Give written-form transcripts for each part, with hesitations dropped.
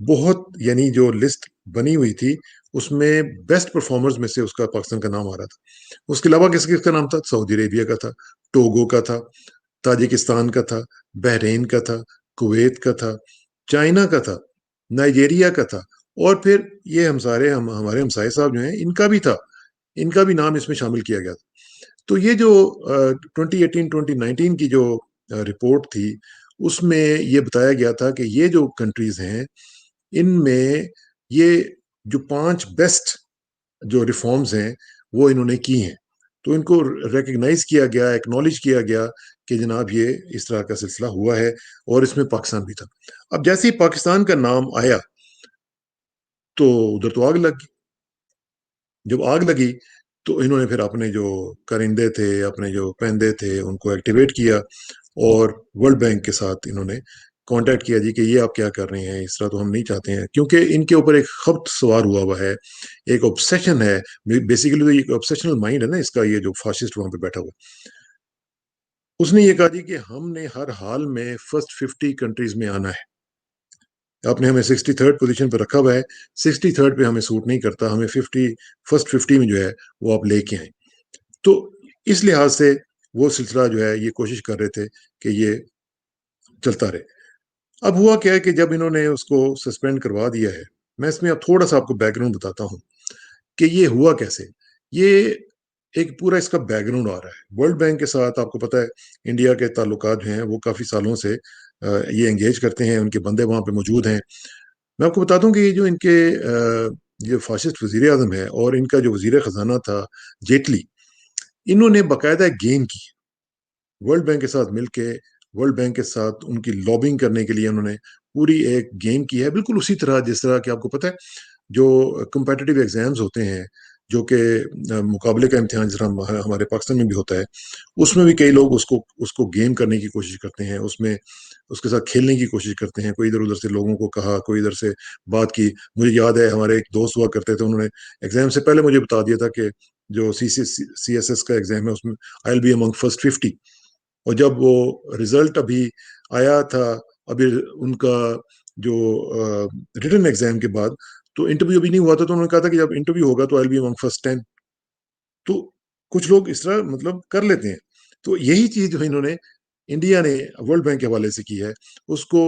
بہت یعنی جو لسٹ بنی ہوئی تھی اس میں بیسٹ پرفارمرز میں سے اس کا پاکستان کا نام آ رہا تھا. اس کے علاوہ کس کس کا نام تھا؟ سعودی عربیہ کا تھا، ٹوگو کا تھا، تاجکستان کا تھا، بحرین کا تھا، کویت کا تھا، چائنا کا تھا، نائجیریا کا تھا، اور پھر یہ ہمارے ہمسائے صاحب جو ہیں ان کا بھی تھا، ان کا بھی نام اس میں شامل کیا گیا تھا. تو یہ جو 2018 2019 کی جو رپورٹ تھی اس میں یہ بتایا گیا تھا کہ یہ جو کنٹریز ہیں ان میں یہ جو 5 بیسٹ جو ریفارمز ہیں وہ انہوں نے کی ہیں. تو ان کو ریکگنائز کیا گیا، ایکنالج کیا گیا کہ جناب یہ اس طرح کا سلسلہ ہوا ہے، اور اس میں پاکستان بھی تھا. اب جیسے ہی پاکستان کا نام آیا تو ادھر تو آگ لگ گئی. جب آگ لگی تو انہوں نے پھر اپنے جو کرندے تھے، اپنے جو پہندے تھے، ان کو ایکٹیویٹ کیا اور ورلڈ بینک کے ساتھ انہوں نے کانٹیکٹ کیا جی کہ یہ آپ کیا کر رہے ہیں، اس طرح تو ہم نہیں چاہتے ہیں. کیونکہ ان کے اوپر ایک خبت سوار ہوا ہے، ایک obsession ہے. بیسیکلی تو یہ obsessional مائنڈ ہے نا اس کا، یہ جو فاسسٹ وہاں پہ بیٹھا ہوا. اس نے یہ کہا جی کہ ہم نے ہر حال میں فرسٹ 50 کنٹریز میں آنا ہے. آپ نے ہمیں 63rd پوزیشن پہ رکھا ہوا ہے، 63rd پہ ہمیں سوٹ نہیں کرتا، ہمیں فرسٹ 50 میں جو ہے وہ آپ لے کے آئیں. تو اس لحاظ سے وہ سلسلہ جو ہے یہ کوشش کر رہے تھے کہ یہ چلتا رہے. اب ہوا کیا ہے کہ جب انہوں نے اس کو سسپینڈ کروا دیا ہے، میں اس میں اب تھوڑا سا آپ کو بیک گراؤنڈ بتاتا ہوں کہ یہ ہوا کیسے. یہ ایک پورا اس کا بیک گراؤنڈ آ رہا ہے. ورلڈ بینک کے ساتھ آپ کو پتا ہے انڈیا کے تعلقات جو ہیں وہ کافی سالوں سے یہ انگیج کرتے ہیں، ان کے بندے وہاں پہ موجود ہیں. میں آپ کو بتا دوں کہ یہ جو ان کے جو فاسسٹ وزیر اعظم ہے اور ان کا جو وزیر خزانہ تھا جیٹلی، انہوں نے باقاعدہ گیم کی ورلڈ بینک کے ساتھ مل کے. ورلڈ بینک کے ساتھ ان کی لابنگ کرنے کے لیے انہوں نے پوری ایک گیم کی ہے، بالکل اسی طرح جس طرح کہ آپ کو پتہ ہے جو کمپیٹیٹیو ایگزامز ہوتے ہیں، جو کہ مقابلے کا امتحان جس طرح ہمارے پاکستان میں بھی ہوتا ہے، اس میں بھی کئی لوگ اس کو گیم کرنے کی کوشش کرتے ہیں، اس میں اس کے ساتھ کھیلنے کی کوشش کرتے ہیں. کوئی ادھر ادھر سے لوگوں کو کہا، کوئی ادھر سے بات کی. مجھے یاد ہے ہمارے ایک دوست ہوا کرتے تھے، انہوں نے ایگزام سے پہلے مجھے بتا دیا تھا کہ جو سی ایس ایس کا ایگزام ہے اس میں آئی ول بی امنگ فرسٹ 50. اور جب وہ رزلٹ ابھی آیا تھا، ابھی ان کا جو ریٹن ایگزام کے بعد تو انٹرویو بھی نہیں ہوا تھا، تو انہوں نے کہا تھا کہ جب انٹرویو ہوگا تو آئی ول بی امنگ فرسٹ 10. تو کچھ لوگ اس طرح مطلب کر لیتے ہیں. تو یہی چیز جو انہوں نے انڈیا نے ورلڈ بینک کے حوالے سے کی ہے، اس کو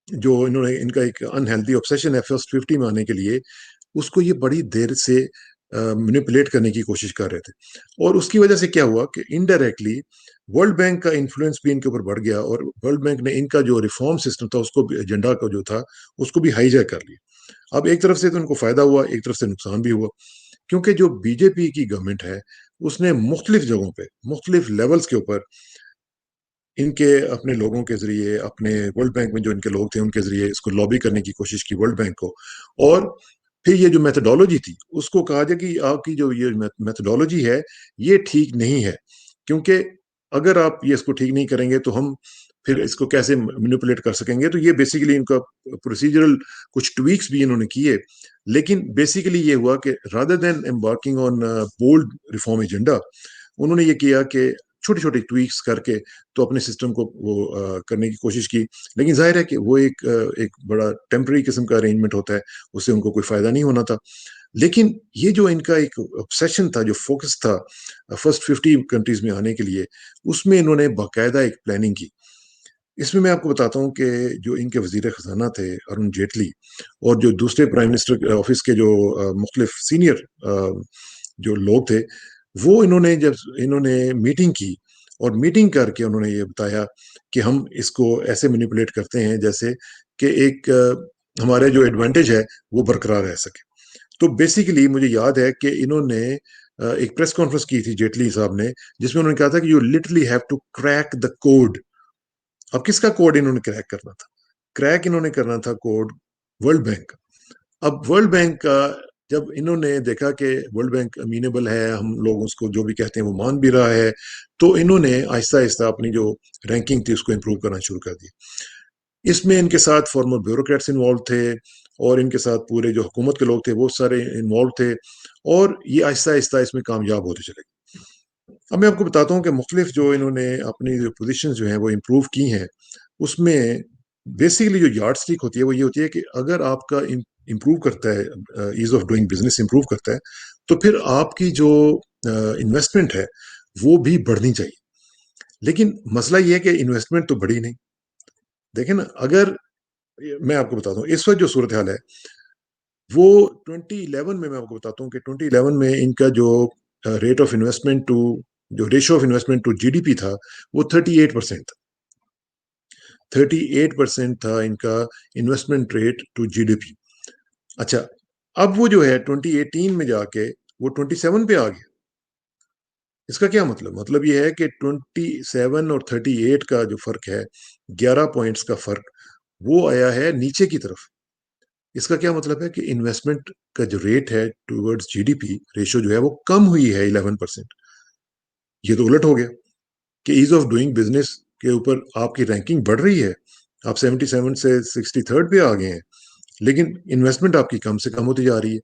جو انہوں نے ان کا ایک انہیلدی obsession ہے فرسٹ 50 میں آنے کے لیے، اس کو یہ بڑی دیر سے مینیپولیٹ کرنے کی کوشش کر رہے تھے. اور اس کی وجہ سے کیا ہوا کہ انڈائریکٹلی ورلڈ بینک کا انفلوئنس بھی ان کے اوپر بڑھ گیا، اور ورلڈ بینک نے ان کا جو ریفارم سسٹم تھا اس کو بھی، ایجنڈا کا جو تھا اس کو بھی ہائی جیک کر لیا. اب ایک طرف سے تو ان کو فائدہ ہوا، ایک طرف سے نقصان بھی ہوا. کیونکہ جو بی جے پی کی گورنمنٹ ہے اس نے مختلف جگہوں پہ، مختلف لیولز کے اوپر ان کے اپنے لوگوں کے ذریعے، اپنے ورلڈ بینک میں جو ان کے لوگ تھے ان کے ذریعے اس کو لابی کرنے کی کوشش کی ورلڈ بینک کو. اور پھر یہ جو میتھڈالوجی تھی اس کو کہا جائے کہ آپ کی جو یہ میتھڈالوجی ہے یہ ٹھیک نہیں ہے، کیونکہ اگر آپ یہ اس کو ٹھیک نہیں کریں گے تو ہم پھر اس کو کیسے مینیپولیٹ کر سکیں گے. تو یہ بیسیکلی ان کا پروسیجرل کچھ ٹویکس بھی انہوں نے کیے، لیکن بیسیکلی یہ ہوا کہ رادر دین امبارکنگ آن بولڈ ریفارم ایجنڈا، انہوں نے یہ کیا کہ چھوٹی چھوٹی ٹویکس کر کے تو اپنے سسٹم کو وہ کرنے کی کوشش کی. لیکن ظاہر ہے کہ وہ ایک بڑا ٹیمپرری قسم کا ارینجمنٹ ہوتا ہے، اس سے ان کو کوئی فائدہ نہیں ہونا تھا. لیکن یہ جو ان کا ایک obsession تھا، جو فوکس تھا فرسٹ 50 کنٹریز میں آنے کے لیے، اس میں انہوں نے باقاعدہ ایک پلاننگ کی. اس میں آپ کو بتاتا ہوں کہ جو ان کے وزیر خزانہ تھے ارون جیٹلی، اور جو دوسرے پرائم منسٹر آفس کے جو مختلف سینئر جو لوگ تھے، وہ انہوں نے میٹنگ کی، اور میٹنگ کر کے انہوں نے یہ بتایا کہ ہم اس کو ایسے مینیپولیٹ کرتے ہیں جیسے کہ ایک ہمارے جو ایڈوانٹیج ہے وہ برقرار رہ سکے. تو بیسیکلی مجھے یاد ہے کہ انہوں نے ایک پریس کانفرنس کی تھی جیٹلی صاحب نے، جس میں انہوں نے کہا تھا کہ you literally have to crack the code. اب کس کا کوڈ انہوں نے کریک کرنا تھا؟ کریک انہوں نے کرنا تھا کوڈ ورلڈ بینک کا. اب ورلڈ بینک کا جب انہوں نے دیکھا کہ ورلڈ بینک امینیبل ہے، ہم لوگ اس کو جو بھی کہتے ہیں وہ مان بھی رہا ہے، تو انہوں نے آہستہ آہستہ اپنی جو رینکنگ تھی اس کو امپروو کرنا شروع کر دیا. اس میں ان کے ساتھ فارمر بیوروکریٹس انوالو تھے، اور ان کے ساتھ پورے جو حکومت کے لوگ تھے وہ سارے انوالو تھے، اور یہ آہستہ آہستہ اس میں کامیاب ہوتے چلے گئے. اب میں آپ کو بتاتا ہوں کہ مختلف جو انہوں نے اپنی جو پوزیشن جو ہیں وہ امپروو کی ہیں، اس میں بیسیکلی جو یارڈ اسٹک ہوتی ہے وہ یہ ہوتی ہے کہ اگر آپ کا امپروو کرتا ہے، as of doing business improve کرتا ہے، تو پھر آپ کی جو انویسٹمنٹ ہے وہ بھی بڑھنی چاہیے. لیکن مسئلہ یہ ہے کہ انویسٹمنٹ تو بڑھی نہیں. دیکھیں نا، اگر میں آپ کو بتاتا ہوں اس وقت جو صورتحال ہے وہ 2011 میں آپ کو بتاتا ہوں کہ 2011 میں ان کا جو ریٹ آف انویسٹمنٹ ٹو جو ratio of investment to G D P تھا وہ 38% تھا. 38% تھا ان کا investment rate to G D P. اچھا، اب وہ جو ہے 2018 میں جا کے وہ 27 پہ آ گیا. اس کا کیا مطلب یہ ہے کہ 27 اور 38 کا جو فرق ہے، 11 پوائنٹس کا فرق، وہ آیا ہے نیچے کی طرف. اس کا کیا مطلب ہے کہ انویسٹمنٹ کا جو ریٹ ہے towards G D P ratio جو ہے وہ کم ہوئی ہے 11%. یہ تو الٹ ہو گیا کہ ایز آف ڈوئنگ بزنس کے اوپر آپ کی رینکنگ بڑھ رہی ہے، آپ 77 سے 63rd پہ آ گئے ہیں، لیکن انویسٹمنٹ آپ کی کم سے کم ہوتی جا رہی ہے.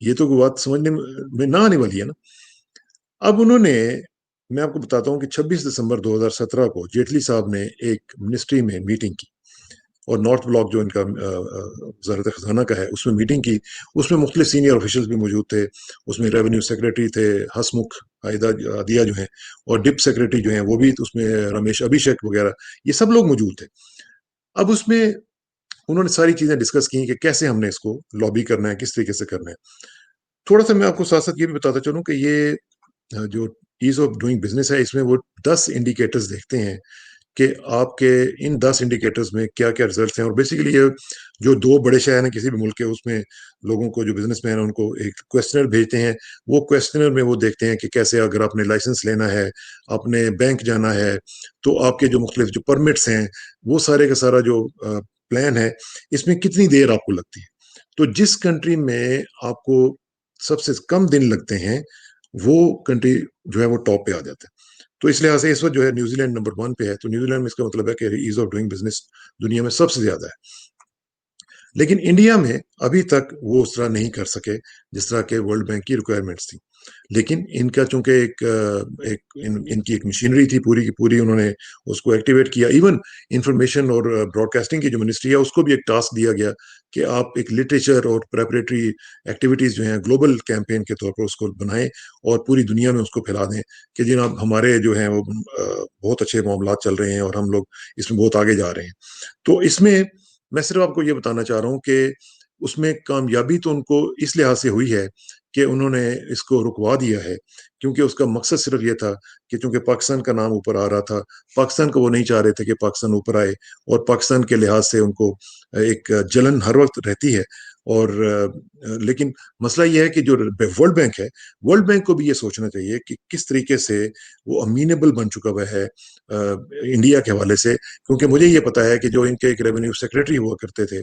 یہ تو کوئی بات سمجھنے میں نہ آنے والی ہے نا. اب انہوں نے، میں آپ کو بتاتا ہوں کہ 26 دسمبر 2017 کو جیٹلی صاحب نے ایک منسٹری میں میٹنگ کی، اور نارتھ بلاک جو ان کا وزارت خزانہ کا ہے اس میں میٹنگ کی. اس میں مختلف سینئر آفیشلز بھی موجود تھے. اس میں ریونیو سیکریٹری تھے ہسمکھ عادیہ جو ہیں، اور ڈپ سیکریٹری جو ہیں وہ بھی اس میں رمیش ابھیشیک وغیرہ، یہ سب لوگ موجود تھے. اب اس میں انہوں نے ساری چیزیں ڈسکس کی کہ کیسے ہم نے اس کو لابی کرنا ہے، کس طریقے سے کرنا ہے. تھوڑا سا میں آپ کو ساتھ ساتھ یہ بھی بتاتا چلوں کہ یہ جو ایز آف ڈوئنگ بزنس ہے اس میں وہ 10 انڈیکیٹرز دیکھتے ہیں کہ آپ کے ان 10 انڈیکیٹرز میں کیا کیا ریزلٹس ہیں. اور بیسیکلی یہ جو 2 بڑے شہر ہیں کسی بھی ملک کے، اس میں لوگوں کو جو بزنس مین ہیں ان کو ایک کویسچنر بھیجتے ہیں. وہ کویسچنر میں وہ دیکھتے ہیں کہ کیسے اگر آپ نے لائسنس لینا ہے، آپ نے بینک جانا ہے، تو آپ کے جو مختلف جو پرمٹس ہیں وہ سارے کا سارا جو پلان ہے اس میں کتنی دیر آپ کو لگتی ہے. تو جس کنٹری میں آپ کو سب سے کم دن لگتے ہیں وہ کنٹری جو ہے وہ ٹاپ پہ آ جاتا ہے. تو اس لحاظ سے اس وقت جو ہے نیوزی لینڈ نمبر 1 پہ ہے. تو نیوزی لینڈ میں اس کا مطلب ہے کہ ایز آف ڈوئنگ بزنس دنیا میں سب سے زیادہ ہے. لیکن انڈیا میں ابھی تک وہ اس طرح نہیں کر سکے جس طرح کے ورلڈ بینک کی ریکوائرمنٹس تھیں. لیکن ان کا چونکہ ان کی ایک مشینری تھی پوری کی پوری، انہوں نے اس کو ایکٹیویٹ کیا. ایون انفارمیشن اور براڈ کاسٹنگ کی جو منسٹری ہے اس کو بھی ایک ٹاسک دیا گیا کہ آپ ایک لٹریچر اور پریپریٹری ایکٹیویٹیز جو ہیں گلوبل کیمپین کے طور پر اس کو بنائیں اور پوری دنیا میں اس کو پھیلا دیں کہ جناب ہمارے جو ہیں وہ بہت اچھے معاملات چل رہے ہیں اور ہم لوگ اس میں بہت آگے جا رہے ہیں. تو اس میں صرف آپ کو یہ بتانا چاہ رہا ہوں کہ اس میں کامیابی تو ان کو اس لحاظ سے ہوئی ہے کہ انہوں نے اس کو رکوا دیا ہے، کیونکہ اس کا مقصد صرف یہ تھا کہ چونکہ پاکستان کا نام اوپر آ رہا تھا، پاکستان کو وہ نہیں چاہ رہے تھے کہ پاکستان اوپر آئے، اور پاکستان کے لحاظ سے ان کو ایک جلن ہر وقت رہتی ہے. اور لیکن مسئلہ یہ ہے کہ جو ورلڈ بینک ہے، ورلڈ بینک کو بھی یہ سوچنا چاہیے کہ کس طریقے سے وہ امینیبل بن چکا ہوا ہے انڈیا کے حوالے سے. کیونکہ مجھے یہ پتا ہے کہ جو ان کے ایک ریونیو سیکریٹری ہوا کرتے تھے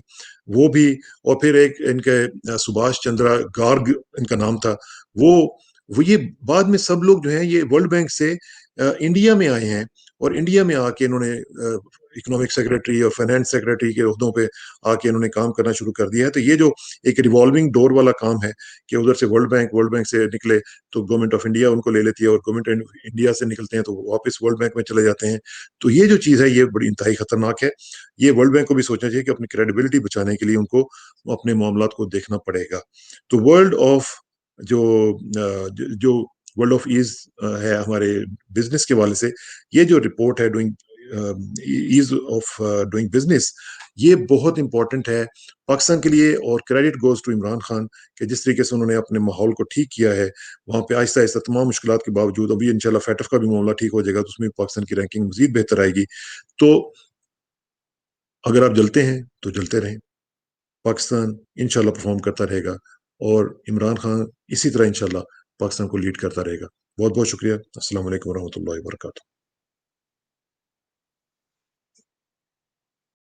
وہ بھی، اور پھر ایک ان کے سبھاش چندرا گارگ ان کا نام تھا، وہ یہ بعد میں سب لوگ جو ہیں یہ ورلڈ بینک سے انڈیا میں آئے ہیں، اور انڈیا میں آ کے انہوں نے اکنامک سیکریٹری اور فائنانس سیکریٹری کے عہدوں پہ آ کے انہوں نے کام کرنا شروع کر دیا ہے. تو یہ جو ایک ریوالونگ ڈور والا کام ہے کہ ادھر سے ورلڈ بینک سے نکلے تو گورنمنٹ آف انڈیا ان کو لے لیتی ہے، اور گورنمنٹ انڈیا سے نکلتے ہیں تو واپس ورلڈ بینک میں چلے جاتے ہیں. تو یہ جو چیز ہے یہ بڑی انتہائی خطرناک ہے. یہ ورلڈ بینک کو بھی سوچنا چاہیے کہ اپنی کریڈیبلٹی بچانے کے لیے ان کو اپنے معاملات کو دیکھنا پڑے گا. تو جو جو ورلڈ آف ایز ہے ہمارے بزنس کے والے سے، یہ جو رپورٹ ہے ایز آف ڈوئنگ بزنس، یہ بہت امپورٹنٹ ہے پاکستان کے لیے. اور credit goes to Imran Khan کہ جس طریقے سے انہوں نے اپنے ماحول کو ٹھیک کیا ہے وہاں پہ آہستہ آہستہ تمام مشکلات کے باوجود. ابھی انشاءاللہ فیٹف کا بھی معاملہ ٹھیک ہو جائے گا تو اس میں پاکستان کی رینکنگ مزید بہتر آئے گی. تو اگر آپ جلتے ہیں تو جلتے رہیں، پاکستان انشاءاللہ پرفارم کرتا رہے گا، اور عمران خان اسی طرح انشاءاللہ پاکستان کو لیڈ کرتا رہے گا. بہت بہت شکریہ. السلام علیکم ورحمۃ اللہ وبرکاتہ.